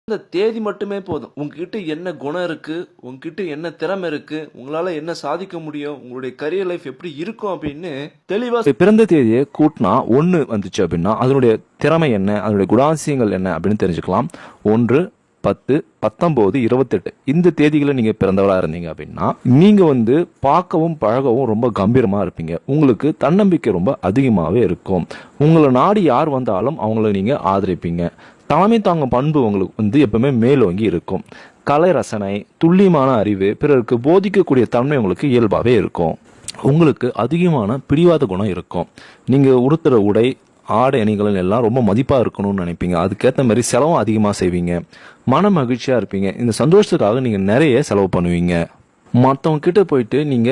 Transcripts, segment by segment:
இந்த தேதி மட்டுமே போதும். உங்ககிட்ட என்ன குணம் இருக்கு? உங்ககிட்ட என்ன திறமை இருக்கு? உங்களால என்ன சாதிக்க முடியும்? உங்களுடைய கரியர் லைஃப் எப்படி இருக்கும் அப்படின்னு தெளிவா பிறந்த தேதியை கூட்டினா 1 வந்துச்சு அப்படின்னா அதனுடைய திறமை என்ன, அதனுடைய குணாதிசயங்கள் என்ன அப்படின்னு தெரிஞ்சுக்கலாம். 1, 10, 19, 28 இந்த தேதிகளை நீங்க பிறந்தவளா இருந்தீங்க அப்படின்னா நீங்க பார்க்கவும் பழகவும் ரொம்ப கம்பீரமா இருப்பீங்க. உங்களுக்கு தன்னம்பிக்கை ரொம்ப அதிகமாவே இருக்கும். உங்களை நாடி யார் வந்தாலும் அவங்கள நீங்க ஆதரிப்பீங்க. தலைமை தாங்கும் பண்பு உங்களுக்கு எப்பவுமே மேலோங்கி இருக்கும். கலை ரசனை, துல்லியமான அறிவு, பிறருக்கு போதிக்கக்கூடிய தன்மை உங்களுக்கு இயல்பாவே இருக்கும். உங்களுக்கு அதிகமான பிடிவாத குணம் இருக்கும். நீங்க உடுத்துற உடை, ஆடை அணிகள் எல்லாம் ரொம்ப மதிப்பா இருக்கணும்னு நினைப்பீங்க. அதுக்கேற்ற மாதிரி செலவும் அதிகமா செய்வீங்க. மன மகிழ்ச்சியா இருப்பீங்க. இந்த சந்தோஷத்துக்காக நீங்க நிறைய செலவு பண்ணுவீங்க. மற்றவங்க கிட்ட போயிட்டு நீங்க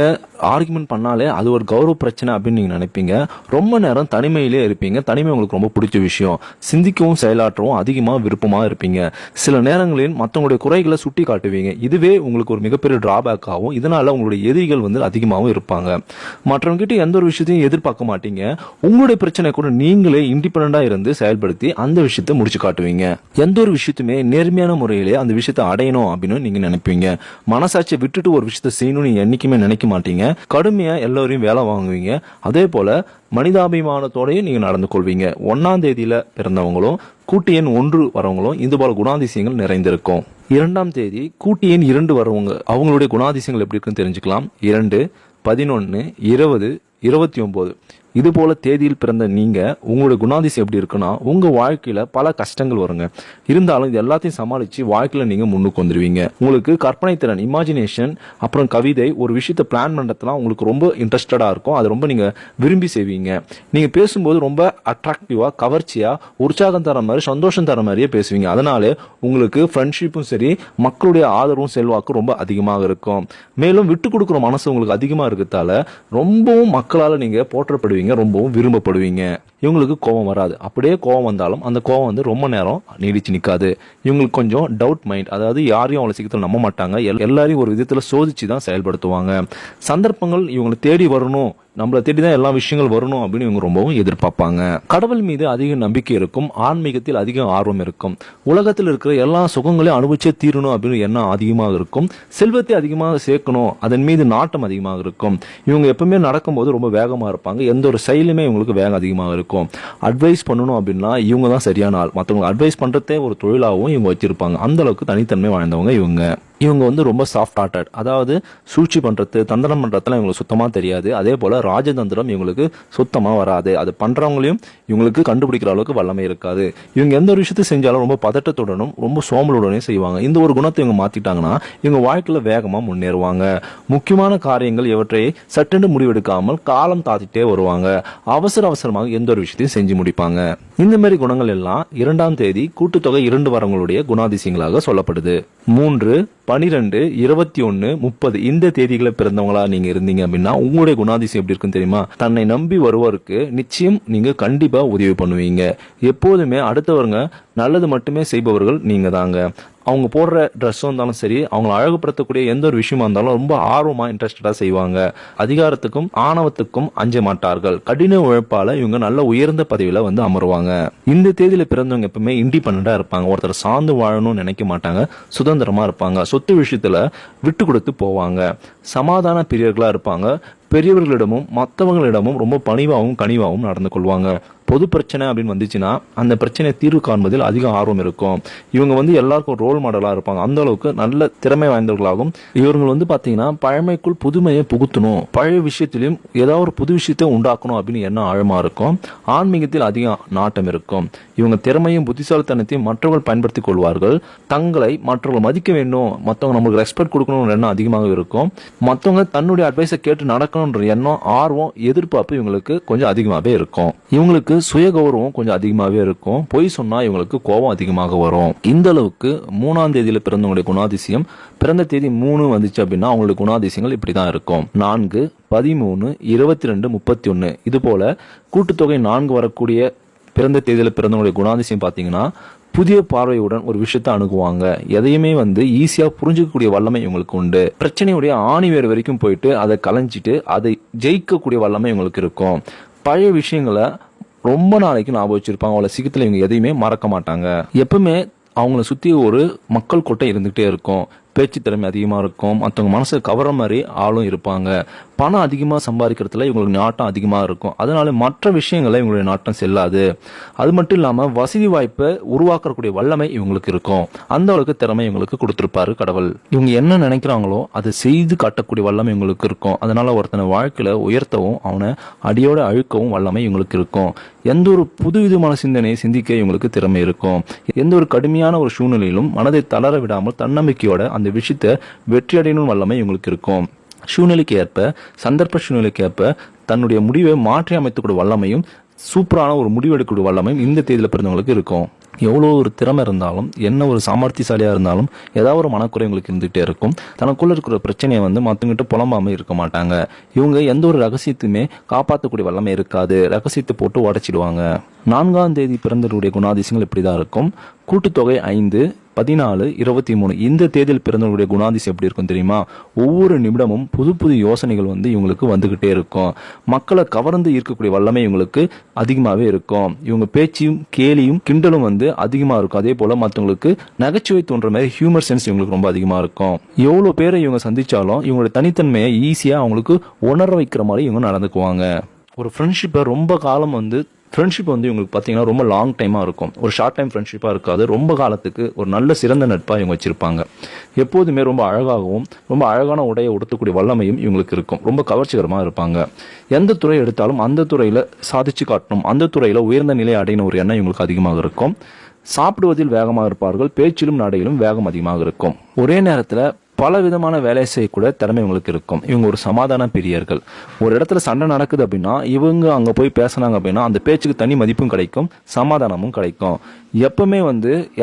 ஆர்குமெண்ட் பண்ணாலே அது ஒரு கௌரவ பிரச்சனை அப்படின்னு நீங்க நினைப்பீங்க. ரொம்ப நேரம் தனிமையிலே இருப்பீங்க. தனிமை உங்களுக்கு ரொம்ப பிடிச்ச விஷயம். சிந்திக்கவும் செயலாற்றவும் அதிகமா விருப்பமா இருப்பீங்க. சில நேரங்களில் மற்றவங்களுடைய குறைகளை சுட்டி காட்டுவீங்க. இதுவே உங்களுக்கு ஒரு மிகப்பெரிய டிராபேக் ஆகும். இதனால உங்களுடைய எதிரிகள் அதிகமாகவும் இருப்பாங்க. மற்றவங்க கிட்ட எந்த ஒரு விஷயத்தையும் எதிர்பார்க்க மாட்டீங்க. உங்களுடைய பிரச்சனை கூட நீங்களே இண்டிபெண்டா இருந்து செயல்படுத்தி அந்த விஷயத்தை முடிச்சு காட்டுவீங்க. எந்த ஒரு விஷயத்துமே நேர்மையான முறையிலே அந்த விஷயத்தை அடையணும் அப்படின்னு நீங்க நினைப்பீங்க. மனசாட்சியை விட்டுட்டு ஒரு விஷயத்தை செய்யணும்னு நீங்க என்னைக்குமே நினைக்க மாட்டீங்க. கடுமையா எல்லாரையும் வேலை வாங்குவீங்க. அதே போல மனிதாபிமானத்தோடையும் நீங்க நடந்து கொள்வீங்க. 1ஆம் தேதியில பிறந்தவங்களும் கூட்டு எண் 1 வரவங்களும் இது போல குணாதிசயங்கள் நிறைந்திருக்கும். 2ஆம் தேதி கூட்டு எண் 2 வரவங்க அவங்களுடைய குணாதிசயங்கள் எப்படி இருக்குன்னு தெரிஞ்சுக்கலாம். 2, 11, 20, 29 இது போல தேதியில் பிறந்த நீங்க உங்களுடைய குணாதிசயம் எப்படி இருக்குன்னா உங்க வாழ்க்கையில பல கஷ்டங்கள் வருங்க. இருந்தாலும் இது எல்லாத்தையும் சமாளிச்சு வாழ்க்கையில நீங்க முன்னுக்கு வந்துருவீங்க. உங்களுக்கு கற்பனை திறன், இமேஜினேஷன், அப்புறம் கவிதை, ஒரு விஷயத்தை பிளான் பண்றதுலாம் உங்களுக்கு ரொம்ப இன்ட்ரெஸ்டடா இருக்கும். அது ரொம்ப நீங்க விரும்பி செய்வீங்க. நீங்க பேசும்போது ரொம்ப அட்ராக்டிவா, கவர்ச்சியா, உற்சாகம் தர மாதிரி, சந்தோஷம் தர மாதிரியே பேசுவீங்க. அதனால உங்களுக்கு ஃப்ரெண்ட்ஷிப்பும் சரி, மக்களுடைய ஆதரவும் செல்வாக்கும் ரொம்ப அதிகமாக இருக்கும். மேலும் விட்டு கொடுக்குற மனசு உங்களுக்கு அதிகமா இருக்கிறதால ரொம்பவும் மக்களால நீங்க போற்றப்படுவீங்க, ரொம்பவும் விரும்பப்படுவீங்க. இவங்களுக்கு கோபம் வராது. அப்படியே கோபம் வந்தாலும் அந்த கோபம் ரொம்ப நேரம் நீடிச்சு நிற்காது. இவங்களுக்கு கொஞ்சம் டவுட் மைண்ட், அதாவது யாரையும் அவ்வளவு சீக்கிரத்தில் நம்ப மாட்டாங்க. எல்லாரையும் ஒரு விதத்துல சோதிச்சு தான் செயல்படுத்துவாங்க. சந்தர்ப்பங்கள் இவங்களை தேடி வரணும், நம்மளை தேடி தான் எல்லா விஷயங்கள் வரணும் அப்படின்னு இவங்க ரொம்பவும் எதிர்பார்ப்பாங்க. கடவுள் மீது அதிக நம்பிக்கை இருக்கும். ஆன்மீகத்தில் அதிக ஆர்வம் இருக்கும். உலகத்தில் இருக்கிற எல்லா சுகங்களையும் அனுபவிச்சே தீரணும் அப்படின்னு எண்ணம் அதிகமாக இருக்கும். செல்வத்தை அதிகமாக சேர்க்கணும், அதன் மீது நாட்டம் அதிகமாக இருக்கும். இவங்க எப்பவுமே நடக்கும்போது ரொம்ப வேகமா இருப்பாங்க. எந்த ஒரு செயலுமே இவங்களுக்கு வேகம் அதிகமாக இருக்கும். அட்வைஸ் பண்ணணும் அப்படின்னா இவங்க தான் சரியான ஆள். மற்றவங்க அட்வைஸ் பண்றதே ஒரு தொழிலாகவும் இவங்க வச்சிருப்பாங்க. அந்த அளவுக்கு தனித்தன்மை வாழ்ந்தவங்க இவங்க ரொம்ப சாஃப்ட் ஹார்ட்டட். அதாவது சூழ்ச்சி பண்றது, தந்திரம் பண்றதுலாம் இவங்களுக்கு சுத்தமா தெரியாது. அதே போல ராஜதந்திரம் இவங்களுக்கு சுத்தமா வராது. அது பண்றவங்களையும் இவங்களுக்கு கண்டுபிடிக்கிற அளவுக்கு வல்லமை இருக்காது. இவங்க எந்த ஒரு விஷயத்தை செஞ்சாலும் ரொம்ப பதட்டத்துடனும் ரொம்ப சோம்பலுடனே செய்வாங்க. இந்த ஒரு குணத்தை இவங்க மாத்திட்டாங்கன்னா இவங்க வாழ்க்கையில வேகமா முன்னேறுவாங்க. முக்கியமான காரியங்கள் இவற்றை சட்டென்று முடிவெடுக்காமல் காலம் தாத்திட்டே வருவாங்க. அவசரமாக எந்த ஒரு விஷயத்தையும் செஞ்சு முடிப்பாங்க. இந்த மாதிரி குணங்கள் எல்லாம் 2ஆம் தேதி கூட்டுத்தொகை 2 வரவங்களுடைய குணாதிசயங்களாக சொல்லப்படுது. 3, 12, 21, 30 இந்த தேதிகளை பிறந்தவங்களா நீங்க இருந்தீங்க அப்படின்னா உங்களுடைய குணாதிசயம் எப்படி இருக்குன்னு தெரியுமா? தன்னை நம்பி வருவோருக்கு நிச்சயம் நீங்க கண்டிப்பா உதவி பண்ணுவீங்க. எப்போதுமே அடுத்தவங்க நல்லது மட்டுமே செய்பவர்கள் நீங்க தாங்க. அவங்க போடுற ட்ரெஸ்ஸும் இருந்தாலும் சரி, அவங்களை அழகுபடுத்தக்கூடிய எந்த ஒரு விஷயமா இருந்தாலும் ரொம்ப ஆர்வமா இன்ட்ரெஸ்டடா செய்வாங்க. அதிகாரத்துக்கும் ஆணவத்துக்கும் அஞ்ச மாட்டார்கள். கடின உழைப்பால இவங்க நல்ல உயர்ந்த பதவியில அமருவாங்க. இந்த தேதியில பிறந்தவங்க எப்பவுமே இண்டிபெண்டா இருப்பாங்க. ஒருத்தர் சார்ந்து வாழணும்னு நினைக்க மாட்டாங்க. சுதந்திரமா இருப்பாங்க. சொத்து விஷயத்துல விட்டு கொடுத்து போவாங்க. சமாதான பிரியர்களா இருப்பாங்க. பெரியவர்களிடமும் மற்றவங்களிடமும் ரொம்ப பணிவாகவும் கனிவாகவும் நடந்து கொள்வாங்க. பொது பிரச்சனை அப்படின்னு வந்துச்சுன்னா அந்த பிரச்சனையை தீர்வு காண்பதில் அதிக ஆர்வம் இருக்கும். இவங்க எல்லாருக்கும் ரோல் மாடலா இருப்பாங்க. அந்த அளவுக்கு நல்ல திறமை வாய்ந்தவர்களாகும். இவங்க பாத்தீங்கன்னா பழமைக்குள் புதுமையை புகுத்தணும், பழைய விஷயத்திலும் ஏதாவது ஒரு புது விஷயத்தை உண்டாக்கணும் அப்படின்னு எண்ணம் ஆழமா இருக்கும். ஆன்மீகத்தில் அதிக நாட்டம் இருக்கும். இவங்க திறமையும் புத்திசாலித்தனத்தையும் மற்றவர்கள் பயன்படுத்திக் கொள்வார்கள். தங்களை மற்றவர்கள் மதிக்க வேண்டும், மற்றவங்க நம்மளுக்கு ரெஸ்பெக்ட் கொடுக்கணும்னு எண்ணம் அதிகமாக இருக்கும். மற்றவங்க தன்னுடைய அட்வைஸை கேட்டு நடக்கணும்ன்ற எண்ணம், ஆர்வம், எதிர்பார்ப்பு இவங்களுக்கு கொஞ்சம் அதிகமாகவே இருக்கும். இவங்களுக்கு சுய கௌரவம் கொஞ்சம் அதிகமாகவே இருக்கும். பொய் சொன்னா இவங்களுக்கு கோபம் அதிகமாக வரும். இந்த அளவுக்கு 3ஆம் தேதியில பிறந்தவங்களுடைய குணாதிசயம், பிறந்த தேதி 3 வந்துச்சு அப்படின்னா அவங்களுடைய குணாதிசயங்கள் இப்படிதான் இருக்கும். 4, 13, 22, 31 இது போல கூட்டுத்தொகை 4 வரக்கூடிய பிறந்த தேதியில பிறந்தவங்களுடைய குணாதிசயம் பாத்தீங்கன்னா புதிய பார்வையுடன் ஒரு விஷயத்தை அணுகுவாங்க. எதையுமே ஈஸியா புரிஞ்சுக்கக்கூடிய வல்லமை இவங்களுக்கு உண்டு. பிரச்சனையுடைய ஆணிவேர் வரைக்கும் போயிட்டு அதை கலைஞ்சிட்டு அதை ஜெயிக்கக்கூடிய வல்லமை இவங்களுக்கு இருக்கும். பழைய விஷயங்களை ரொம்ப நாளைக்கு ஞாபகம் வச்சிருப்பாங்க. அவ்வளவு சீக்கிரத்துல இவங்க எதையுமே மறக்க மாட்டாங்க. எப்பவுமே அவங்கள சுற்றி ஒரு மக்கள் கூட்டம் இருந்துகிட்டே இருக்கும். பேச்சு திறமை அதிகமாக இருக்கும். மற்றவங்க மனசை கவர மாதிரி ஆளும் இருப்பாங்க. பணம் அதிகமாக சம்பாதிக்கிறதுல இவங்களுக்கு நாட்டம் அதிகமாக இருக்கும். அதனால மற்ற விஷயங்களை இவங்களுடைய நாட்டம் செல்லாது. அது மட்டும் இல்லாமல் வசதி வாய்ப்பை உருவாக்கக்கூடிய வல்லமை இவங்களுக்கு இருக்கும். அந்த அளவுக்கு திறமை இவங்களுக்கு கொடுத்துருப்பாரு கடவுள். இவங்க என்ன நினைக்கிறாங்களோ அதை செய்து காட்டக்கூடிய வல்லமை இவங்களுக்கு இருக்கும். அதனால ஒருத்தனை வாழ்க்கையில உயர்த்தவும் அவனை அடியோட அழுக்கவும் வல்லமை இவங்களுக்கு இருக்கும். எந்த ஒரு புதுவிதமான சிந்தனையை சிந்திக்க இவங்களுக்கு திறமை இருக்கும். எந்த ஒரு கடுமையான ஒரு சூழ்நிலையிலும் மனதை தளர விடாமல் தன்னம்பிக்கையோட அந்த விஷயத்தை வெற்றி அடையணும் வல்லமை இவங்களுக்கு இருக்கும். சூழ்நிலைக்கு ஏற்ப, சந்தர்ப்ப சூழ்நிலைக்கு ஏற்ப தன்னுடைய முடிவை மாற்றி அமைத்துக்கூடிய வல்லமையும் சூப்பரான ஒரு முடிவு எடுக்கக்கூடிய வல்லமையும் இந்த தேதியில் பிறந்தவங்களுக்கு இருக்கும். எவ்வளோ ஒரு திறமை இருந்தாலும், என்ன ஒரு சாமர்த்தியசாலியாக இருந்தாலும் ஏதாவது ஒரு மனக்குறை உங்களுக்கு இருந்துகிட்டே இருக்கும். தனக்குள்ள இருக்கிற பிரச்சனையை மற்றவங்கிட்ட புலம்பாமல் இருக்க மாட்டாங்க. இவங்க எந்த ஒரு ரகசியத்தையுமே காப்பாற்றக்கூடிய வல்லமை இருக்காது. ரகசியத்தை போட்டு உடைச்சிடுவாங்க. 4ஆம் தேதி பிறந்தவருடைய குணாதிசயங்கள் இப்படிதான் இருக்கும். கூட்டுத்தொகை 5, 14, 23 இந்த தேதியில் பிறந்தவர்களுடைய குணாதிசயம் எப்படி இருக்கும் தெரியுமா? ஒவ்வொரு நிமிடமும் புது புது யோசனைகள் இவங்களுக்கு வந்துகிட்டே இருக்கும். மக்களை கவர்ந்து ஈர்க்கக்கூடிய வல்லமை இவங்களுக்கு அதிகமாகவே இருக்கும். இவங்க பேச்சியும் கேலியும் கிண்டலும் அதிகமா இருக்கும். அதே போல மற்றவங்களுக்கு நகைச்சுவை தோன்ற மாதிரி ஹியூமர் சென்ஸ் இவங்களுக்கு ரொம்ப அதிகமா இருக்கும். எவ்வளவு பேரை இவங்க சந்திச்சாலும் இவங்களுடைய தனித்தன்மையை ஈஸியா அவங்களுக்கு உணர வைக்கிற மாதிரி இவங்க நடந்துக்குவாங்க. ஒரு ஃப்ரெண்ட்ஷிப்பை ரொம்ப காலம் ஃப்ரெண்ட்ஷிப் இவங்களுக்கு பார்த்தீங்கன்னா ரொம்ப லாங் டைமாக இருக்கும். ஒரு ஷார்ட் டைம் ஃப்ரெண்ட்ஷிப்பாக இருக்காது. ரொம்ப காலத்துக்கு ஒரு நல்ல சிறந்த நட்பாக இவங்க வச்சுருப்பாங்க. எப்போதுமே ரொம்ப அழகாகவும் ரொம்ப அழகான உடையை உடுத்தக்கூடிய வல்லமையும் இவங்களுக்கு இருக்கும். ரொம்ப கவர்ச்சிகரமாக இருப்பாங்க. எந்த துறை எடுத்தாலும் அந்த துறையில் சாதிச்சு காட்டணும், அந்த துறையில் உயர்ந்த நிலை அடையணும் ஒரு எண்ணம் இவங்களுக்கு அதிகமாக இருக்கும். சாப்பிடுவதில் வேகமாக இருப்பார்கள். பேச்சிலும் நடையிலும் வேகம் அதிகமாக இருக்கும். ஒரே நேரத்தில் பல விதமான வேலை செய்யக்கூட திறமை இவங்களுக்கு இருக்கும். இவங்க ஒரு சமாதான பிரியர்கள். ஒரு இடத்துல சண்டை நடக்குது அப்படின்னா இவங்க அங்கே போய் பேசினாங்க அப்படின்னா அந்த பேச்சுக்கு தனி மதிப்பும் கிடைக்கும், சமாதானமும் கிடைக்கும். எப்பவுமே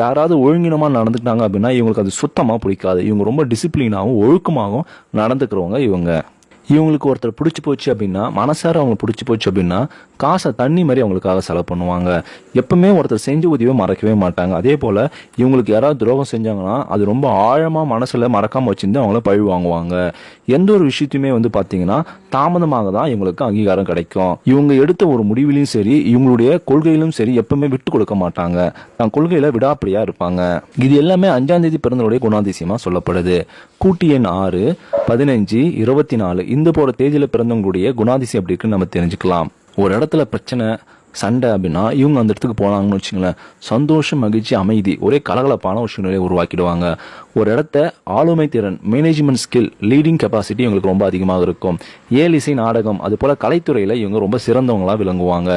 யாராவது ஒழுங்கினமாக நடந்துக்கிட்டாங்க அப்படின்னா இவங்களுக்கு அது சுத்தமாக பிடிக்காது. இவங்க ரொம்ப டிசிப்ளினாகவும் ஒழுக்கமாகவும் நடந்துக்கிறவங்க இவங்க. இவங்களுக்கு ஒருத்தர் பிடிச்சி போச்சு அப்படின்னா, மனசார அவங்க பிடிச்சி போச்சு அப்படின்னா காசை தண்ணி மாதிரி அவங்களுக்காக செலவு பண்ணுவாங்க. எப்பவுமே ஒருத்தர் செஞ்ச உதவியை மறக்கவே மாட்டாங்க. அதே போல் இவங்களுக்கு யாராவது துரோகம் செஞ்சாங்கன்னா அது ரொம்ப ஆழமாக மனசில் மறக்காமல் வச்சுருந்து அவங்கள பழி வாங்குவாங்க. எந்த ஒரு விஷயத்தையுமே பார்த்தீங்கன்னா தாமதமாக தான் இவங்களுக்கு அங்கீகாரம் கிடைக்கும். இவங்க எடுத்த ஒரு முடிவிலையும் சரி, இவங்களுடைய கொள்கையிலும் சரி எப்பவுமே விட்டு கொடுக்க மாட்டாங்க. தன் கொள்கையில விடாப்படியா இருப்பாங்க. இது எல்லாமே 5ஆம் தேதி பிறந்தவருடைய குணாதிசயமா சொல்லப்படுது. கூட்டு எண் 6, 15, 24 இந்த போற தேதியில பிறந்தவங்களுடைய குணாதிசயம் எப்படி இருக்குன்னு நம்ம தெரிஞ்சுக்கலாம். ஒரு இடத்துல பிரச்சனை சண்டை அப்படின்னா இவங்க அந்த இடத்துக்கு போனாங்கன்னு வச்சுங்களேன், சந்தோஷம், மகிழ்ச்சி, அமைதி, ஒரே கலகலப்பான ஒரு சூழ்நிலையை உருவாக்கிடுவாங்க. ஒரு இடத்த ஆளுமை திறன், மேனேஜ்மெண்ட் ஸ்கில், லீடிங் கெப்பாசிட்டி இவங்களுக்கு ரொம்ப அதிகமாக இருக்கும். இசை, நாடகம், அது போல கலைத்துறையில இவங்க ரொம்ப சிறந்தவங்களா விளங்குவாங்க.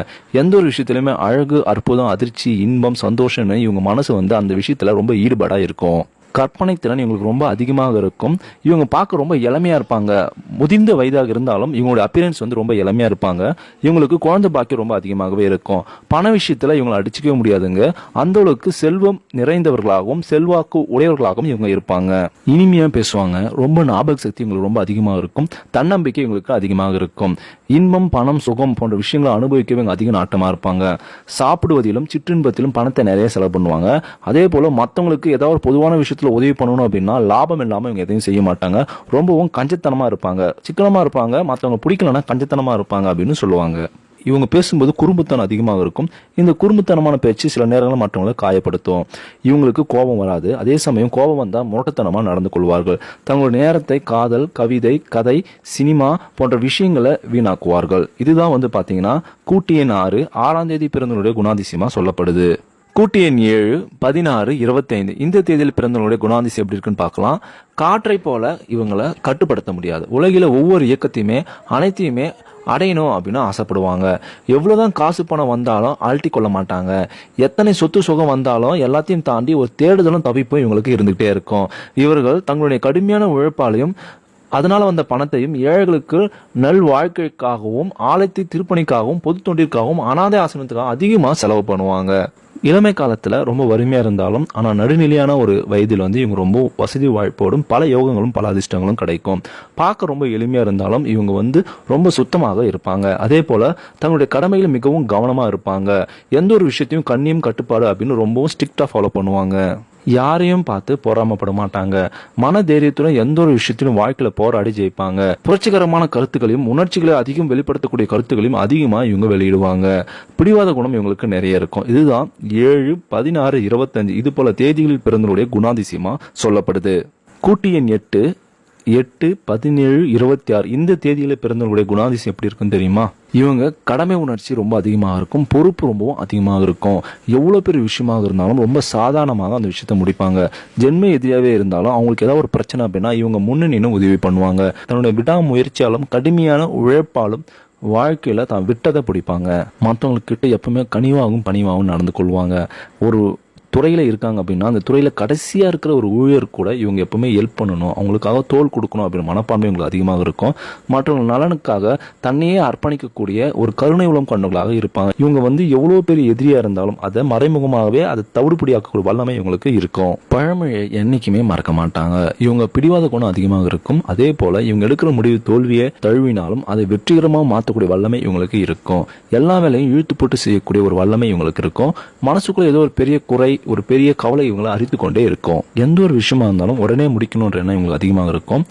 எந்த ஒரு விஷயத்திலுமே அழகு, அற்புதம், அதிர்ச்சி, இன்பம், சந்தோஷம்னு இவங்க மனசு அந்த விஷயத்துல ரொம்ப ஈடுபாடா இருக்கும். கற்பனை திறன் இவங்களுக்கு ரொம்ப அதிகமாக இருக்கும். இவங்க பார்க்க ரொம்ப இளமையா இருப்பாங்க. முதிர்ந்த வயதாக இருந்தாலும் இவங்களோட அப்பியரன்ஸ் ரொம்ப இளமையா இருப்பாங்க. இவங்களுக்கு குழந்தை பாக்கியம் ரொம்ப அதிகமாகவே இருக்கும். பண விஷயத்துல இவங்களை அடிச்சுக்கவே முடியாதுங்க. அந்த அளவுக்கு செல்வம் நிறைந்தவர்களாகவும் செல்வாக்கு உடையவர்களாகவும் இவங்க இருப்பாங்க. இனிமையா பேசுவாங்க. ரொம்ப ஞாபக சக்தி இவங்களுக்கு ரொம்ப அதிகமாக இருக்கும். தன்னம்பிக்கை இவங்களுக்கு அதிகமாக இருக்கும். இன்பம், பணம், சுகம் போன்ற விஷயங்களை அனுபவிக்கவே இவங்க அதிக நாட்டமா இருப்பாங்க. சாப்பிடுவதிலும் சிற்றின்பத்திலும் பணத்தை நிறைய செலவு பண்ணுவாங்க. அதே போல மற்றவங்களுக்கு ஏதாவது ஒரு பொதுவான விஷயத்துல உதவி பண்ணணும் அப்படின்னா லாபம் இல்லாம இவங்க எதையும் செய்ய மாட்டாங்க. ரொம்பவும் கஞ்சத்தனமா இருப்பாங்க, சிக்கனமா இருப்பாங்க. மற்றவங்க பிடிக்கலன்னா கஞ்சத்தனமா இருப்பாங்க அப்படின்னு சொல்லுவாங்க. இவங்க பேசும்போது குறும்புத்தனம் அதிகமாக இருக்கும். இந்த குறும்புத்தனமான பேச்சு சில நேரங்களில் மற்றவங்களை காயப்படுத்தும். இவங்களுக்கு கோபம் வராது. அதே சமயம் கோபம் வந்தால் முரட்டத்தனமாக நடந்து கொள்வார்கள். தங்களுடைய நேரத்தை காதல், கவிதை, கதை, சினிமா போன்ற விஷயங்களை வீணாக்குவார்கள். இதுதான் பார்த்தீங்கன்னா கூட்டு எண் 6, 6ஆம் தேதி பிறந்தவருடைய குணாதிசயமா சொல்லப்படுது. கூட்டு எண் 7, 16, 25 இந்த தேதியில் பிறந்தவங்களுடைய குணாதிசயம் எப்படி இருக்குன்னு பார்க்கலாம். காற்றை போல இவங்களை கட்டுப்படுத்த முடியாது. உலகில ஒவ்வொரு இயக்கத்தையுமே அனைத்தையுமே அடையணும் அப்படின்னு ஆசைப்படுவாங்க. எவ்வளவுதான் காசு பணம் வந்தாலும் அழட்டி கொள்ள மாட்டாங்க. எத்தனை சொத்து சுகம் வந்தாலும் எல்லாத்தையும் தாண்டி ஒரு தேடுதலும் தவிப்பும் இவங்களுக்கு இருந்துகிட்டே இருக்கும். இவர்கள் தங்களுடைய கடுமையான உழைப்பாலையும் அதனால வந்த பணத்தையும் ஏழைகளுக்கு நல் வாழ்க்கைக்காகவும், ஆலயத்தை திருப்பணிக்காகவும், பொது தொண்டிற்காகவும், அனாதை ஆசனத்துக்காகவும் அதிகமாக செலவு பண்ணுவாங்க. இளமை காலத்துல ரொம்ப வறுமையா இருந்தாலும் ஆனா நடுநிலையான ஒரு வயதில் இவங்க ரொம்ப வசதி வாய்ப்போடும் பல யோகங்களும் பல அதிர்ஷ்டங்களும் கிடைக்கும். பார்க்க ரொம்ப எளிமையா இருந்தாலும் இவங்க ரொம்ப சுத்தமாக இருப்பாங்க. அதே போல தங்களுடைய கடமையில மிகவும் கவனமா இருப்பாங்க. எந்த ஒரு விஷயத்தையும் கண்ணியம், கட்டுப்பாடு அப்படின்னு ரொம்பவும் ஸ்ட்ரிக்டா ஃபாலோ பண்ணுவாங்க. யாரையும் பார்த்து பொறாமப்பட மாட்டாங்க. மன தைரியத்துடன் எந்த ஒரு விஷயத்திலும் வாழ்க்கையில போராடி ஜெயிப்பாங்க. புரட்சிகரமான கருத்துக்களையும் உணர்ச்சிகளை அதிகம் வெளிப்படுத்தக்கூடிய கருத்துக்களையும் அதிகமா இவங்க வெளியிடுவாங்க. பிடிவாத குணம் இவங்களுக்கு நிறைய இருக்கும். இதுதான் 7, 16, 25 இது போல தேதிகளில் பிறந்தவருடைய குணாதிசயமா சொல்லப்படுது. கூட்டு எண் 8, 8, 17, 26 இந்த தேதியில பிறந்தவங்களுடைய குணாதிசயம் எப்படி இருக்குன்னு தெரியுமா? இவங்க கடமை உணர்ச்சி ரொம்ப அதிகமாக இருக்கும், பொறுப்பு ரொம்பவும் அதிகமாக இருக்கும். எவ்வளோ பெரிய விஷயமாக இருந்தாலும் ரொம்ப சாதாரணமாக அந்த விஷயத்தை முடிப்பாங்க. ஜென்ம எதிரியாகவே இருந்தாலும் அவங்களுக்கு ஏதாவது ஒரு பிரச்சனை அப்படின்னா இவங்க முன்னணின்னு உதவி பண்ணுவாங்க. தன்னுடைய விடாமுயற்சியாலும் கடுமையான உழைப்பாலும் வாழ்க்கையில தான் விட்டதை பிடிப்பாங்க. மற்றவங்கக்கிட்ட எப்பவுமே கனிவாகவும் பணிவாகவும் நடந்து கொள்வாங்க. ஒரு துறையில் இருக்காங்க அப்படின்னா அந்த துறையில் கடைசியாக இருக்கிற ஒரு ஊழியர் கூட இவங்க எப்பவுமே ஹெல்ப் பண்ணணும், அவங்களுக்காக தோள் கொடுக்கணும் அப்படின்னு மனப்பான்மை இவங்களுக்கு அதிகமாக இருக்கும். மற்றவங்க நலனுக்காக தன்னையே அர்ப்பணிக்கக்கூடிய ஒரு கருணை உளம் கொண்டவர்களாக இருப்பாங்க. இவங்க எவ்வளோ பெரிய எதிரியாக இருந்தாலும் அதை மறைமுகமாகவே அதை தவிடுபடியாக்கக்கூடிய வல்லமை இவங்களுக்கு இருக்கும். பழமொழியை என்றைக்குமே மறக்க மாட்டாங்க. இவங்க பிடிவாத குணம் அதிகமாக இருக்கும். அதே போல இவங்க எடுக்கிற முடிவு தோல்வியை தழுவினாலும் அதை வெற்றிகரமாக மாற்றக்கூடிய வல்லமை இவங்களுக்கு இருக்கும். எல்லா வேலையும் இழுத்து போட்டு செய்யக்கூடிய ஒரு வல்லமை இவங்களுக்கு இருக்கும். மனசுக்குள்ள ஏதோ ஒரு பெரிய குறை, ஒரு பெரிய கவலை இவங்களை அரித்து கொண்டே இருக்கும். எந்த ஒரு விஷயமா இருந்தாலும் உடனே முடிக்கணும்ன்ற எண்ணம் இவங்களுக்கு அதிகமாக இருக்கும்.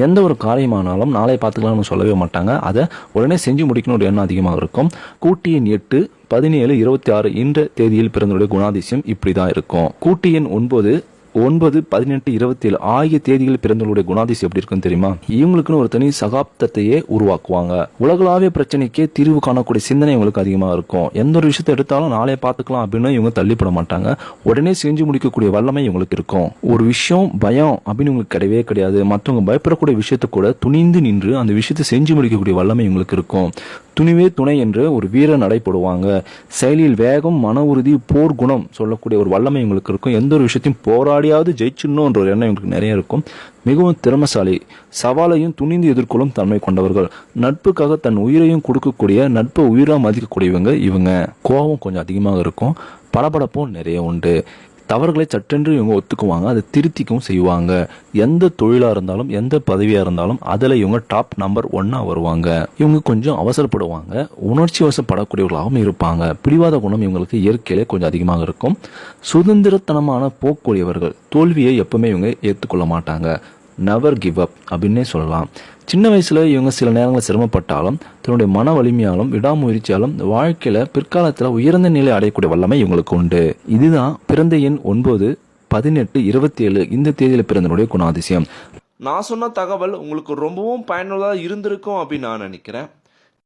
எந்த ஒரு காரியமானாலும் நாளை பார்த்துக்கலாம்னு சொல்லவே மாட்டாங்க. அதை உடனே செஞ்சு முடிக்கணும்ன்ற எண்ணம் அதிகமாக இருக்கும். கூட்டு எண் 8, 17, 26 இந்த தேதியில் பிறந்தவருடைய குணாதிசயம் இப்படிதான் இருக்கும். கூட்டு எண் 9, 9, 18, 27 ஆகிய தேதிகளில் பிறந்தவர்களுடைய குணாதிசயம் எப்படி இருக்குன்னு தெரியுமா? இவங்களுக்குன்னு ஒரு தனி சகாப்தத்தையே உருவாக்குவாங்க. உலகளாவிய பிரச்சனைக்கே தீர்வு காணக்கூடிய சிந்தனை இவங்களுக்கு அதிகமாக இருக்கும். எந்த ஒரு விஷயத்தை எடுத்தாலும் நாளே பார்த்துக்கலாம் அப்படின்னு இவங்க தள்ளிப்பட மாட்டாங்க. உடனே செஞ்சு முடிக்கக்கூடிய வல்லமை இவங்களுக்கு இருக்கும். ஒரு விஷயம் பயம் அப்படின்னு இவங்களுக்கு கிடையவே கிடையாது. மற்றவங்க பயப்படக்கூடிய விஷயத்தை கூட துணிந்து நின்று அந்த விஷயத்தை செஞ்சு முடிக்கக்கூடிய வல்லமை இவங்களுக்கு இருக்கும். துணிவே துணை என்று ஒரு வீர நடைபடுவாங்க. செயலில் வேகம், மன உறுதி, போர் குணம் சொல்லக்கூடிய ஒரு வல்லமை இவங்களுக்கு இருக்கும். எந்த ஒரு விஷயத்தையும் போராடியாவது ஜெயிச்சிடணுன்ற ஒரு எண்ணம் இவங்களுக்கு நிறைய இருக்கும். மிகவும் திறமசாலி, சவாலையும் துணிந்து எதிர்கொள்ளும் தன்மை கொண்டவர்கள். நட்புக்காக தன் உயிரையும் கொடுக்கக்கூடிய, நட்பை உயிரா மதிக்கக்கூடியவங்க இவங்க. கோபம் கொஞ்சம் அதிகமாக இருக்கும். படபடப்பும் நிறைய உண்டு. தவறுகளை சட்டென்று இவங்க ஒத்துக்குவாங்க, அதை திருத்திக்கவும் செய்வாங்க. எந்த தொழிலாக இருந்தாலும் எந்த பதவியாக இருந்தாலும் அதில் இவங்க டாப் நம்பர் 1 வருவாங்க. இவங்க கொஞ்சம் அவசரப்படுவாங்க, உணர்ச்சி வசப்படக்கூடியவர்களாகவும் இருப்பாங்க. பிடிவாத குணம் இவங்களுக்கு இயற்கையிலே கொஞ்சம் அதிகமாக இருக்கும். சுதந்திரத்தனமான போக்கூடியவர்கள். தோல்வியை எப்பவுமே இவங்க ஏற்றுக்கொள்ள மாட்டாங்க. நெவர் கிவ் அப் அப்படின்னே சொல்லலாம். சின்ன வயசுல இவங்க சில நேரங்களில் சிரமப்பட்டாலும் தன்னுடைய மன வலிமையாலும் விடாமுயற்சியாலும் வாழ்க்கையில பிற்காலத்துல உயர்ந்த நிலை அடையக்கூடிய வல்லமை இவங்களுக்கு உண்டு. இதுதான் பிறந்த எண் 9, 18, 27 இந்த தேதியில பிறந்தனுடைய குணாதிசயம். நான் சொன்ன தகவல் உங்களுக்கு ரொம்பவும் பயனுள்ளதாக இருந்திருக்கும் அப்படின்னு நான் நினைக்கிறேன்.